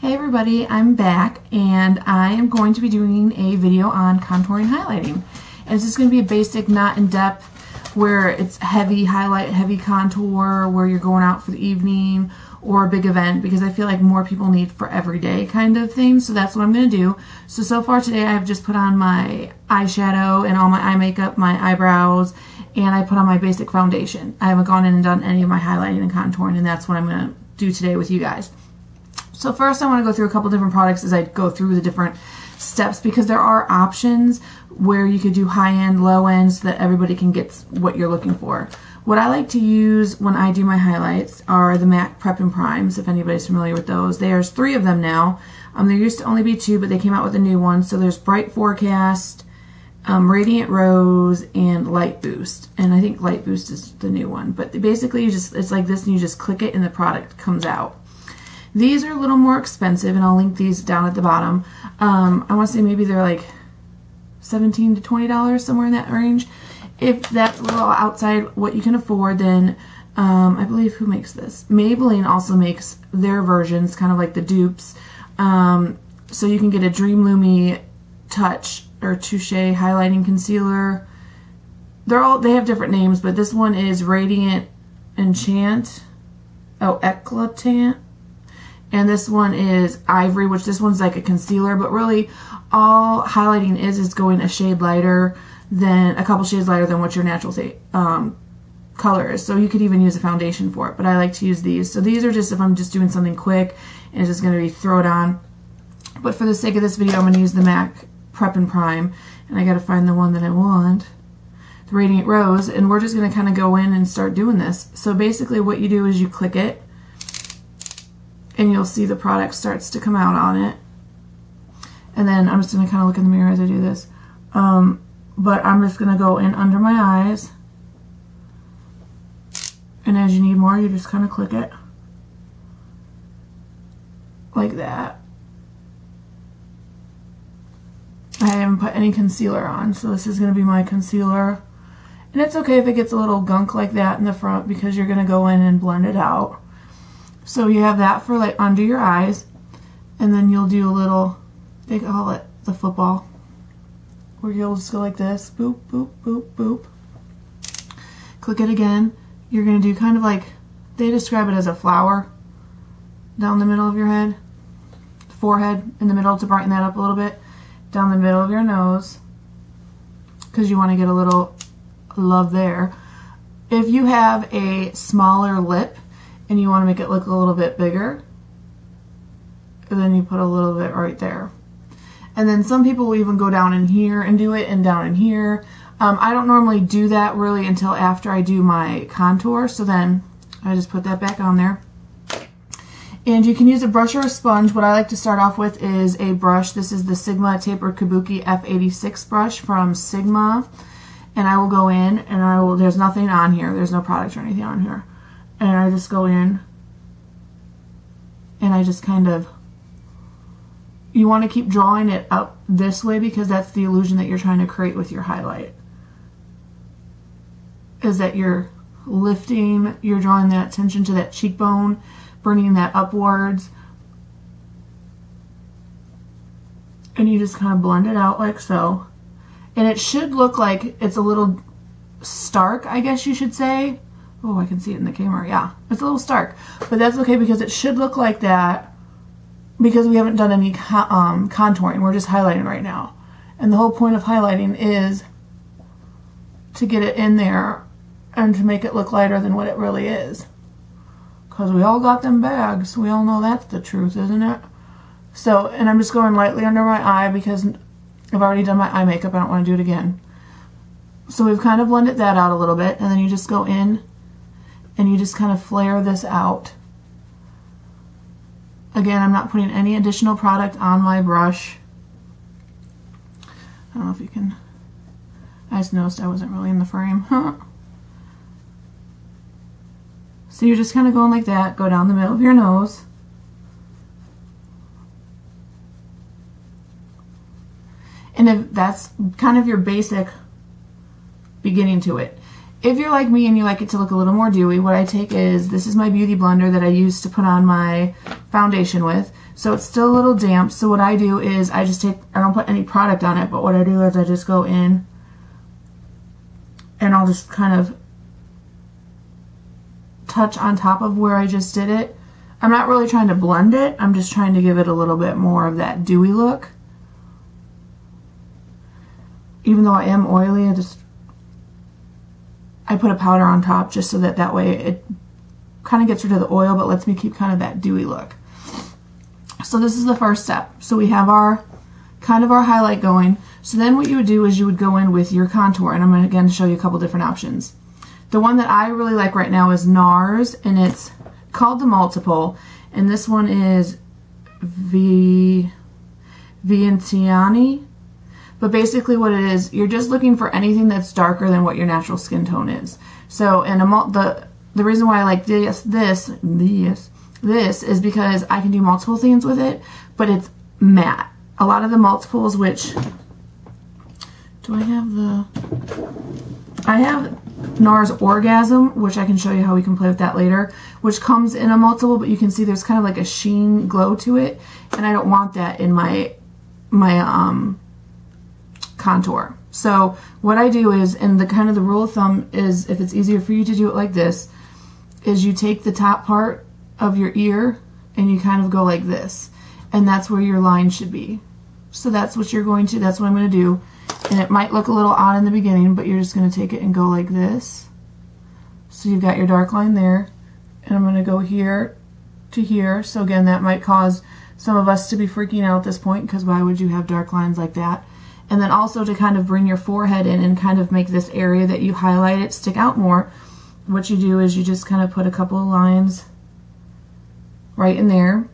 Hey everybody, I'm back and I am going to be doing a video on contouring and highlighting. And it's just going to be a basic, not in depth, where it's heavy highlight, heavy contour, where you're going out for the evening or a big event, because I feel like more people need for everyday kind of things. So that's what I'm going to do. So far today I've just put on my eyeshadow and all my eye makeup, my eyebrows, and I put on my basic foundation. I haven't gone in and done any of my highlighting and contouring, and that's what I'm going to do today with you guys. So first I want to go through a couple different products as I go through the different steps, because there are options where you could do high-end, low-end, so that everybody can get what you're looking for. What I like to use when I do my highlights are the MAC Prep and Primes, if anybody's familiar with those. There's 3 of them now. There used to only be 2, but they came out with a new one. So there's Bright Forecast, Radiant Rose, and Light Boost. And I think Light Boost is the new one. But basically it's like this, and you just click it and the product comes out. These are a little more expensive, and I'll link these down at the bottom. I want to say maybe they're like $17 to $20, somewhere in that range. If that's a little outside what you can afford, then I believe, who makes this? Maybelline also makes their versions, kind of like the dupes. So you can get a DreamLumi Touche or Touche highlighting concealer. They have different names, but this one is Radiant Ecalant and this one is Ivory, which this one's like a concealer, but really all highlighting is going a shade lighter than, a couple shades lighter than what your natural color is. So you could even use a foundation for it, but I like to use these. So these are just if I'm just doing something quick and it's just going to be throw it on. But for the sake of this video, I'm going to use the MAC Prep and Prime, and I got to find the one that I want, the Radiant Rose, and we're just going to kind of go in and start doing this. So basically what you do is you click it, and you'll see the product starts to come out on it. And then I'm just going to kind of look in the mirror as I do this. But I'm just going to go in under my eyes. And as you need more, you just kind of click it. Like that. I haven't put any concealer on, so this is going to be my concealer. And it's okay if it gets a little gunk like that in the front, because you're going to go in and blend it out. So you have that for like under your eyes, and then you'll do a little, they call it the football, where you'll just go like this, boop, boop, boop, boop. Click it again. You're going to do kind of like, they describe it as a flower down the middle of your head, forehead in the middle to brighten that up a little bit, down the middle of your nose, because you want to get a little love there. If you have a smaller lip, and you want to make it look a little bit bigger, and then you put a little bit right there. And then some people will even go down in here and do it, and down in here. I don't normally do that really until after I do my contour, so then I just put that back on there. And you can use a brush or a sponge. What I like to start off with is a brush. This is the Sigma Tapered Kabuki F86 brush from Sigma. And I will go in, and there's nothing on here. There's no product or anything on here. And I just go in, and I just kind of, you want to keep drawing it up this way, because that's the illusion that you're trying to create with your highlight, is that you're lifting, you're drawing that attention to that cheekbone, bringing that upwards, and you just kind of blend it out like so. And it should look like it's a little stark, I guess you should say. Oh, I can see it in the camera. Yeah, it's a little stark, but that's okay, because it should look like that, because we haven't done any contouring. We're just highlighting right now. And the whole point of highlighting is to get it in there and to make it look lighter than what it really is. Because we all got them bags. We all know that's the truth, isn't it? So, and I'm just going lightly under my eye, because I've already done my eye makeup. I don't want to do it again. So we've kind of blended that out a little bit, and then you just go in and you just kind of flare this out. Again, I'm not putting any additional product on my brush. I don't know if you can, I just noticed I wasn't really in the frame. So you're just kind of going like that, go down the middle of your nose. And if that's kind of your basic beginning to it. If you're like me and you like it to look a little more dewy, what I take is, this is my beauty blender that I use to put on my foundation with. So it's still a little damp. So what I do is I don't put any product on it, but what I do is I just go in and I'll just kind of touch on top of where I just did it. I'm not really trying to blend it. I'm just trying to give it a little bit more of that dewy look. Even though I am oily, I put a powder on top just so that way it kind of gets rid of the oil but lets me keep kind of that dewy look. So this is the first step. So we have our kind of our highlight going. So then what you would do is you would go in with your contour, and I'm going to again show you a couple different options. The one that I really like right now is Nars, and it's called the Multiple, and this one is Vientiane. But basically what it is, you're just looking for anything that's darker than what your natural skin tone is. So, and the reason why I like this is because I can do multiple things with it, but it's matte. A lot of the multiples, which, I have Nars Orgasm, which I can show you how we can play with that later, which comes in a multiple, but you can see there's kind of like a sheen glow to it, and I don't want that in my contour. So what I do is, and the kind of the rule of thumb is, if it's easier for you to do it like this, is you take the top part of your ear and you kind of go like this, and that's where your line should be. So that's what I'm going to do, and it might look a little odd in the beginning, but you're just going to take it and go like this. So you've got your dark line there, and I'm going to go here to here. So again, that might cause some of us to be freaking out at this point, because why would you have dark lines like that? And then also to kind of bring your forehead in and kind of make this area that you highlighted stick out more, what you do is you just kind of put a couple of lines right in there.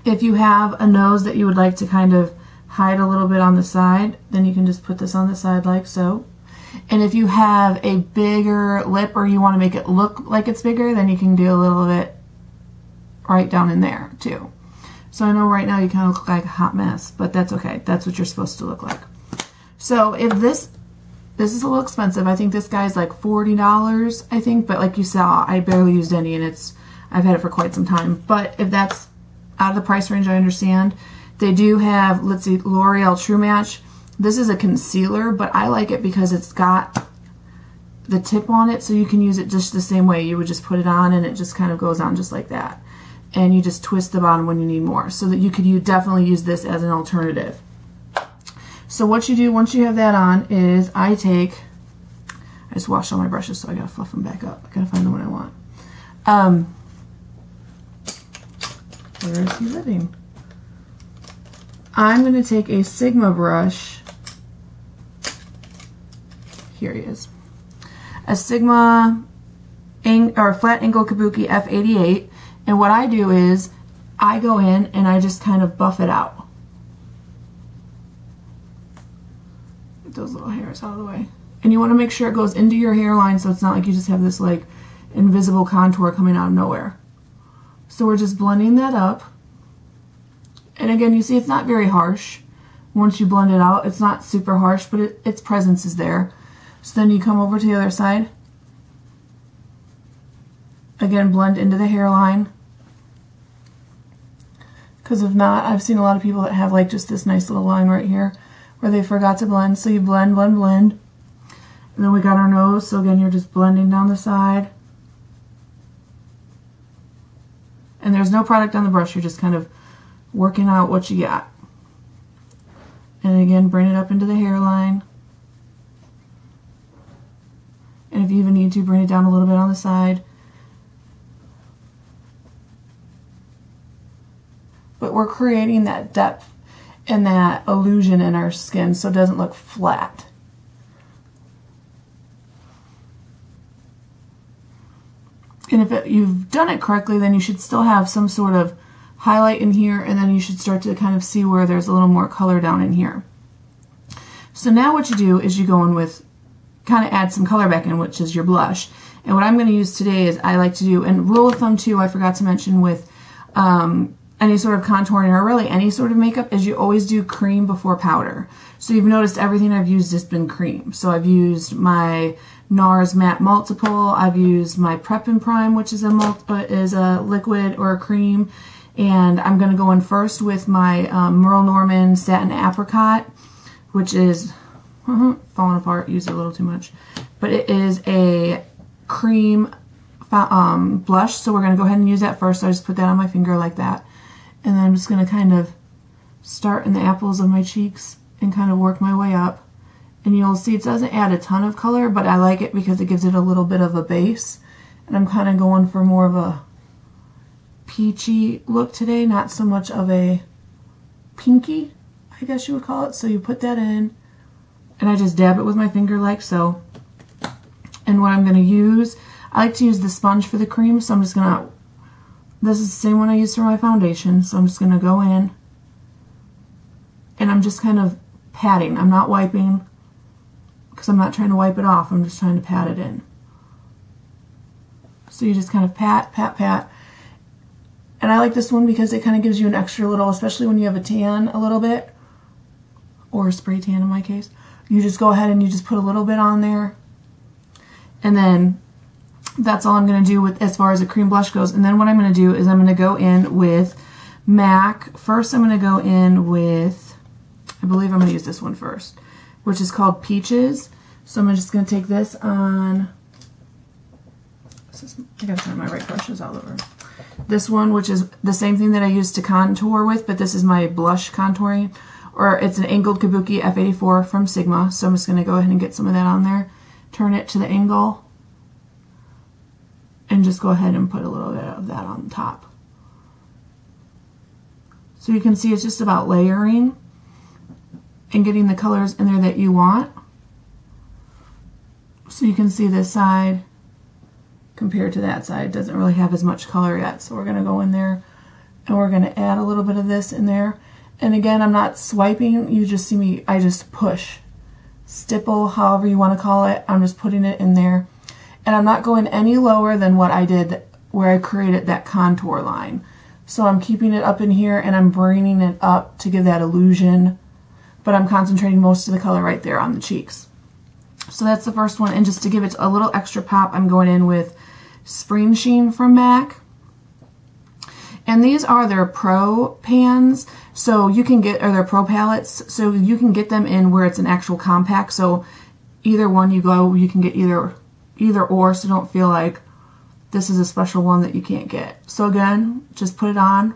If you have a nose that you would like to kind of hide a little bit on the side, then you can just put this on the side like so. And if you have a bigger lip, or you want to make it look like it's bigger, then you can do a little bit right down in there too. So I know right now you kind of look like a hot mess, but that's okay. That's what you're supposed to look like. So if this is a little expensive. I think this guy's like $40, I think, but like you saw, I barely used any, and I've had it for quite some time. But if that's out of the price range, I understand. They do have, let's see, L'Oreal True Match. This is a concealer, but I like it because it's got the tip on it, so you can use it just the same way. You would just put it on, and it just kind of goes on just like that. And you just twist the bottom when you need more, so that you could definitely use this as an alternative. So what you do once you have that on is I just washed all my brushes, so I gotta fluff them back up. I gotta find the one I want. Where is he living? I'm gonna take a Sigma brush. Here he is. A Sigma flat angle Kabuki F88, and what I do is I go in and I just kind of buff it out. Get those little hairs out of the way. And you want to make sure it goes into your hairline, so it's not like you just have this like invisible contour coming out of nowhere. So we're just blending that up. And again, you see it's not very harsh. Once you blend it out, it's not super harsh, but its presence is there. So then you come over to the other side. Again, blend into the hairline. Because if not, I've seen a lot of people that have like just this nice little line right here where they forgot to blend. So you blend, blend, blend. And then we got our nose. So again, you're just blending down the side. And there's no product on the brush. You're just kind of working out what you got. And again, bring it up into the hairline. And if you even need to, bring it down a little bit on the side. But we're creating that depth and that illusion in our skin so it doesn't look flat. And if you've done it correctly, then you should still have some sort of highlight in here, and then you should start to kind of see where there's a little more color down in here. So now what you do is you go in with, kind of add some color back in, which is your blush. And what I'm going to use today is I like to do, and rule of thumb too, I forgot to mention with any sort of contouring or really any sort of makeup, is you always do cream before powder. So you've noticed everything I've used has been cream. So I've used my Nars Matte Multiple, I've used my Prep and Prime, which is a liquid or a cream, And I'm going to go in first with my Merle Satin Apricot, which is falling apart, used it a little too much. But it is a cream blush, so we're going to go ahead and use that first. So I just put that on my finger like that. And then I'm just going to kind of start in the apples of my cheeks and kind of work my way up. And you'll see it doesn't add a ton of color, but I like it because it gives it a little bit of a base. And I'm kind of going for more of a peachy look today, not so much of a pinky, I guess you would call it. So you put that in, and I just dab it with my finger like so. And what I'm going to use, I like to use the sponge for the cream, so I'm just going to, this is the same one I used for my foundation, so I'm just going to go in, and I'm just kind of patting. I'm not wiping, because I'm not trying to wipe it off, I'm just trying to pat it in. So you just kind of pat, pat, pat. And I like this one because it kind of gives you an extra little, especially when you have a tan a little bit, or a spray tan in my case. You just go ahead and you just put a little bit on there. And then that's all I'm going to do with as far as a cream blush goes. And then what I'm going to do is I'm going to go in with MAC. First I'm going to go in with, I believe I'm going to use this one first, which is called Peaches. So I'm just going to take this on, I gotta turn my right brushes all over. This one, which is the same thing that I used to contour with, but this is my blush contouring, or it's an angled Kabuki F84 from Sigma. So I'm just going to go ahead and get some of that on there, turn it to the angle, and just go ahead and put a little bit of that on top. So you can see it's just about layering and getting the colors in there that you want. So you can see this side compared to that side doesn't really have as much color yet. So we're going to go in there and we're going to add a little bit of this in there. And again, I'm not swiping. You just see me, I just push. Stipple, however you want to call it. I'm just putting it in there. And I'm not going any lower than what I did where I created that contour line. So I'm keeping it up in here and I'm bringing it up to give that illusion. But I'm concentrating most of the color right there on the cheeks. So that's the first one. And just to give it a little extra pop, I'm going in with Springsheen from MAC. And these are their pro pans, so you can get, or their pro palettes, so you can get them in where it's an actual compact. So either one you go, you can get either or, so don't feel like this is a special one that you can't get. So again, just put it on,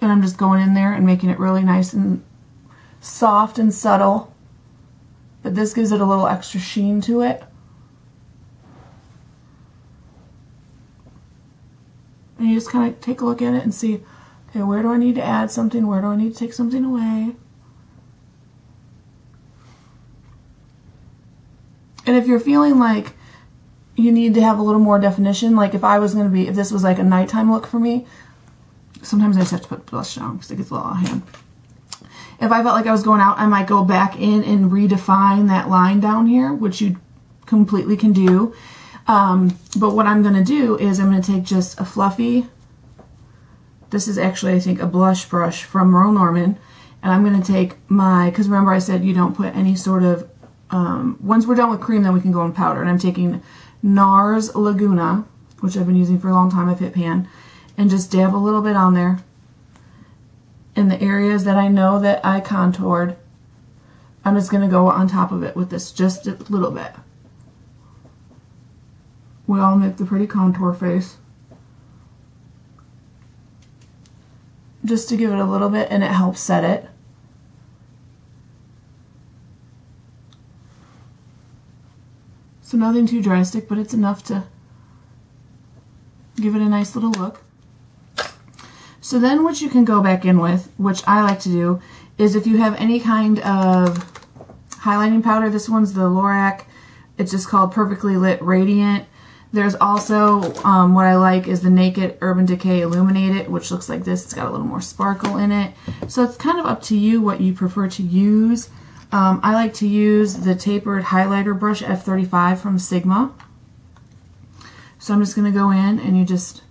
and I'm just going in there and making it really nice and soft and subtle. But this gives it a little extra sheen to it. And you just kind of take a look at it and see, okay, where do I need to add something? Where do I need to take something away? And if you're feeling like you need to have a little more definition, like if this was like a nighttime look for me, sometimes I just have to put blush down because it gets a little out of hand. If I felt like I was going out, I might go back in and redefine that line down here, which you completely can do. But what I'm going to do is I'm going to take just a fluffy, this is actually I think a blush brush from Merle, and I'm going to take my, because remember I said you don't put any sort of, once we're done with cream then we can go in powder, and I'm taking Nars Laguna, which I've been using for a long time, I've hit pan, and just dab a little bit on there in the areas that I know that I contoured. I'm just going to go on top of it with this just a little bit. We all make the pretty contour face. Just to give it a little bit, and it helps set it. So nothing too drastic, but it's enough to give it a nice little look. So then what you can go back in with, which I like to do, is if you have any kind of highlighting powder, this one's the Lorac, it's just called Perfectly Lit Radiant. There's also, what I like is the Naked Urban Decay Illuminated, which looks like this. It's got a little more sparkle in it. So it's kind of up to you what you prefer to use. I like to use the Tapered Highlighter Brush F35 from Sigma. So I'm just going to go in and you just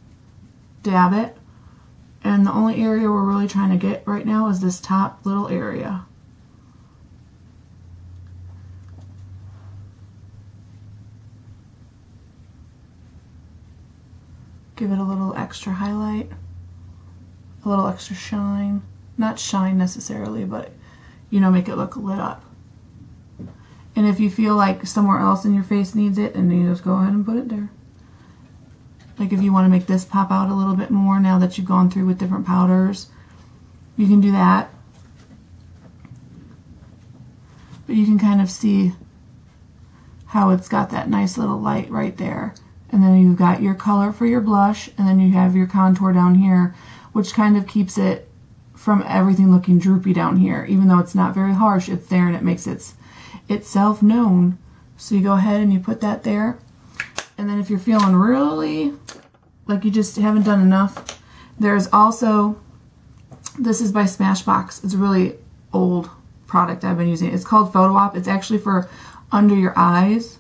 dab it. And the only area we're really trying to get right now is this top little area. Give it a little extra highlight. a little extra shine. Not shine necessarily, but, you know, make it look lit up. And if you feel like somewhere else in your face needs it, then you just go ahead and put it there. Like if you want to make this pop out a little bit more now that you've gone through with different powders, you can do that. But you can kind of see how it's got that nice little light right there. And then you've got your color for your blush, and then you have your contour down here, which kind of keeps it from everything looking droopy down here. Even though it's not very harsh, it's there and it makes itself known. So you go ahead and you put that there. And then if you're feeling really like you just haven't done enough, there's also, this is by Smashbox. It's a really old product I've been using. It's called Photo Op. It's actually for under your eyes.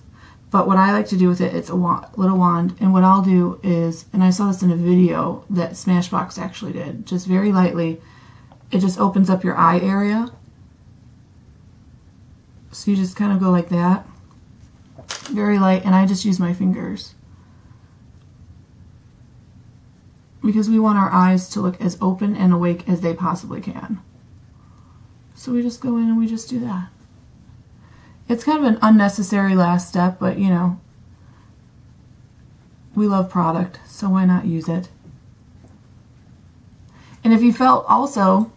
But what I like to do with it, it's a little wand. And what I'll do is, and I saw this in a video that Smashbox actually did, just very lightly, it just opens up your eye area. So you just kind of go like that. Very light, and I just use my fingers. Because we want our eyes to look as open and awake as they possibly can. So we just go in and we just do that. It's kind of an unnecessary last step, but you know, we love product, so why not use it? And if you felt also,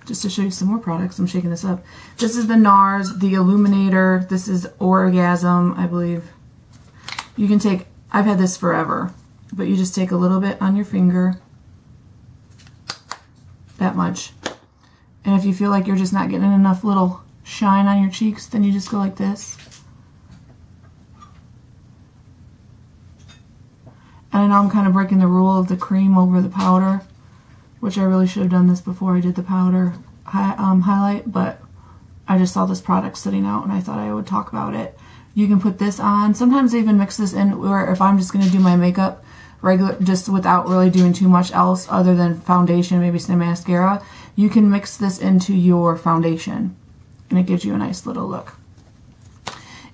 just to show you some more products, I'm shaking this up. This is the Nars, the Illuminator. This is Orgasm, I believe. You can take, I've had this forever, but you just take a little bit on your finger, that much. And if you feel like you're just not getting enough little shine on your cheeks, then you just go like this. And I know I'm kind of breaking the rule of the cream over the powder, which I really should have done this before I did the powder highlight, but I just saw this product sitting out and I thought I would talk about it. You can put this on. Sometimes I even mix this in, or if I'm just going to do my makeup regular, just without really doing too much else other than foundation, maybe some mascara, you can mix this into your foundation and it gives you a nice little look.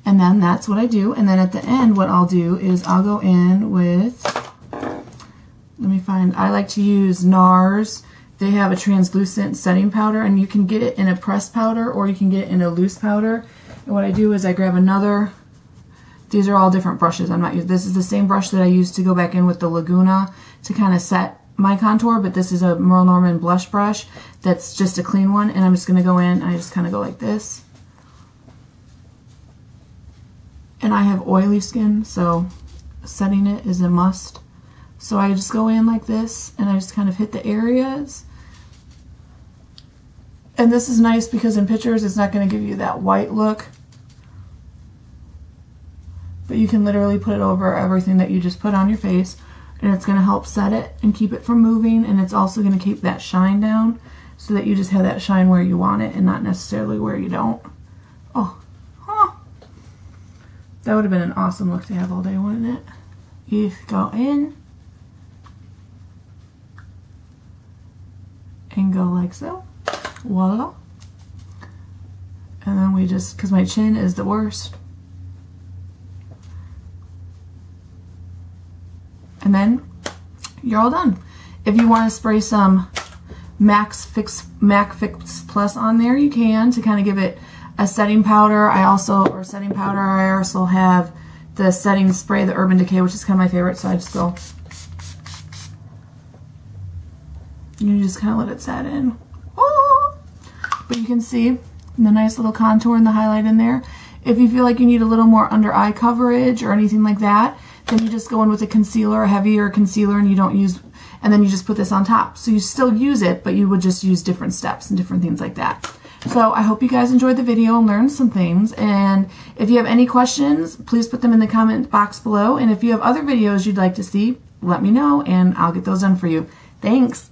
And then that's what I do. And then at the end, what I'll do is I'll go in with, let me find, I like to use Nars. They have a translucent setting powder, and you can get it in a pressed powder or you can get it in a loose powder. And what I do is I grab another, these are all different brushes. I'm not using, this is the same brush that I used to go back in with the Laguna to kind of set my contour, but this is a Merle Norman blush brush that's just a clean one, and I'm just going to go in and I just kind of go like this. And I have oily skin, so setting it is a must. So I just go in like this and I just kind of hit the areas. And this is nice because in pictures it's not going to give you that white look. But you can literally put it over everything that you just put on your face, and it's going to help set it and keep it from moving, and it's also going to keep that shine down so that you just have that shine where you want it and not necessarily where you don't. Oh, huh. That would have been an awesome look to have all day, wouldn't it? You go in and go like so. Voila. And then we just, because my chin is the worst. And then you're all done. If you want to spray some MAC Fix Plus on there, you can, to kind of give it a setting powder. I also have the setting spray, the Urban Decay, which is kind of my favorite, so I just go, you just kind of let it set in. Oh! But you can see the nice little contour and the highlight in there. If you feel like you need a little more under eye coverage or anything like that, then you just go in with a concealer, a heavier concealer, and you don't use, and then you just put this on top. So you still use it, but you would just use different steps and different things like that. So I hope you guys enjoyed the video and learned some things. And if you have any questions, please put them in the comment box below. And if you have other videos you'd like to see, let me know and I'll get those done for you. Thanks.